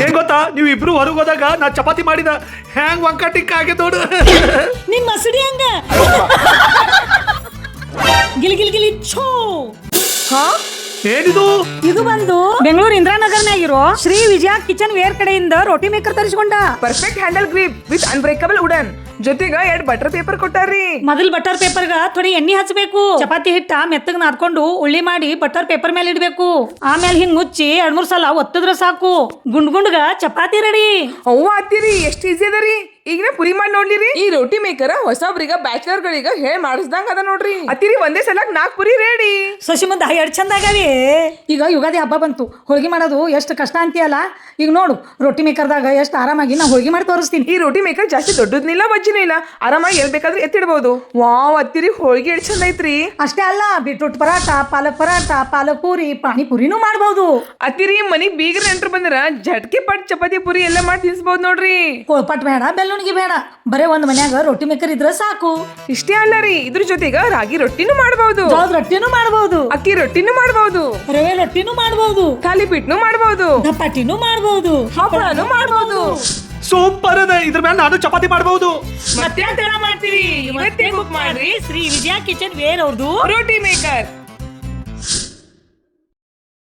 ಏನ್ ಗೊತ್ತಾ, ನೀವು ಇಬ್ರು ಹೊರಗೆ ಹೋದಾಗ ನಾ ಚಪಾತಿ ಮಾಡಿದ ಹ್ಯಾಂಗ್ ವಂಕಟಿಕ್ ಆಗಿ ನೋಡು. ನಿನ್ ಮಸಡಿ ಹಂಗ ಗಿಲ್ ಗಿಲ್ ಗಿಲ್ ಛೋ. ಏನಿದು? ಇದು ಬಂದು ಬೆಂಗಳೂರು ಇಂದಿರಾನಗರ್ನಾಗಿರೋ ಶ್ರೀ ವಿಜಯ ಕಿಚನ್ ವೇರ್ ಕಡೆಯಿಂದ ರೋಟಿ ಮೇಕರ್ ತರಿಸ್ಕೊಂಡ. Perfect handle grip with unbreakable wooden. ಜೊತೆಗ 2 ಬಟರ್ ಪೇಪರ್ ಕೊಟ್ಟಾರ್ರಿ. ಮೊದಲ್ ಬಟರ್ ಪೇಪರ್ಗ ಥೋಡಿ ಎಣ್ಣೆ ಹಚ್ಚಬೇಕು. ಚಪಾತಿ ಹಿಟ್ಟ ಮೆತ್ತಗ್ ನಾದ್ಕೊಂಡು ಉಳ್ಳಿ ಮಾಡಿ ಬಟರ್ ಪೇಪರ್ ಮೇಲೆ ಇಡಬೇಕು. ಆಮೇಲೆ ಹಿಂಗ್ ಮುಚ್ಚಿ 2-3 ಸಲ ಒತ್ತಿದ್ರ ಸಾಕು, ಗುಂಡ್ ಗುಂಡ್ಗ ಚಪಾತಿ ರೆಡಿ. ಅವ್ವ ಅತ್ತಿರಿ ಎಷ್ಟ್ ಈಸಿ ಅದರಿ. ಈಗ ಪುರಿ ಮಾಡಿ ನೋಡ್ಲಿರಿ. ಈ ರೋಟಿ ಮೇಕರ್ ಹೊಸಬ್ರಿಗ ಬ್ಯಾಚಲರ್ ಗಳಿಗ ಹೇಳ್ ಮಾಡಿಸ್ದಂಗ ಅದ ನೋಡ್ರಿ. ಅತ್ತಿರಿ ಒಂದೇ ಸಲ 4 ಪುರಿ ರೆಡಿ. ಸಸಿ ಮುಂದ 2 ಚಂದ ಆಗವಿ. ಈಗ ಯುಗಾದಿ ಹಬ್ಬ ಬಂತು, ಹೋಳಿಗೆ ಮಾಡೋದು ಎಷ್ಟು ಕಷ್ಟ ಅಂತೀಯಲ್ಲ. ಈಗ ನೋಡು ರೋಟಿ ಮೇಕರ್ದಾಗ ಎಷ್ಟು ಆರಾಮಾಗಿ ನಾ ಹೋಳಿಗೆ ಮಾಡಿ ತೋರಿಸ್ತೀನಿ. ಈ ರೋಟಿ ಮೇಕರ್ ಜಾಸ್ತಿ ದೊಡ್ಡದ್ನಿಲ್ಲ ವಜ್ಜಿನೂ ಇಲ್ಲ, ಆರಾಮಾಗಿ ಎಲ್ ಬೇಕಾದ್ರೆ ಎತ್ತಿಡ್ಬೋದು. ವಾವ್ ಅತ್ತಿರಿ ಹೋಳಿಗೆ ಎಷ್ಟ್ ಚಂದ ಐತ್ರಿ. ಅಷ್ಟೇ ಅಲ್ಲ, ಬೀಟ್ರೂಟ್ ಪರಾಟ, ಪಾಲಕ್ ಪೂರಿ, ಪಾನಿಪುರಿನೂ ಮಾಡ್ಬೋದು. ಅತ್ತಿರಿ ಮನಿಗ್ ಬೀಗ್ರ ನೆಂಟ್ರು ಬಂದ್ರ ಜಟ್ಕೆ ಪಟ್ ಚಪಾತಿ ಪುರಿ ಎಲ್ಲ ಮಾಡಿ ತಿನ್ಸ್ಬೋದು ನೋಡ್ರಿ. ಕೋಳ್ಪಟ್ ಬೇಡ, ಬೆಲ್ಲುಣಿಗೆ ಬೇಡ, ಬರೇ ಒಂದ್ ಮನ್ಯಾಗ ರೋಟಿ ಮೇಕರ್ ಇದ್ರ ಸಾಕು. ಇಷ್ಟೇ ಅಲ್ಲ ರೀ, ಇದ್ರ ಜೊತೆಗ ರಾಗಿ ರೊಟ್ಟಿನೂ ಮಾಡಬಹುದು, ಜೋಳದ ರೊಟ್ಟಿನೂ ಮಾಡ್ಬೋದು, ಅಕ್ಕಿ ರೊಟ್ಟಿನೂ ಮಾಡಬಹುದು, ರವೆ ರೊಟ್ಟಿನೂ ಮಾಡ್ಬೋದು, ಖಾಲಿ ಪಿಟ್ನು ಮಾಡಬಹುದು, ದಪಾಟಿನೂ ಮಾಡ್ಬೋದು, ಹಪ್ಪಳನು ಮಾಡಬಹುದು. ಸೂಪರ್ ಅದ. ಇದ್ರ ಮೇಲೆ ನಾನು ಚಪಾತಿ ಮಾಡಬಹುದು. ಮತ್ತೆ ಮಾಡ್ತೀರಿ ಇವತ್ತೇ ಬುಕ್ ಮಾಡ್ರಿ ಶ್ರೀ ವಿಜಯ ಕಿಚನ್ ವೇರ್ ಅವ್ರದ್ದು ರೋಟಿ ಮೇಕರ್.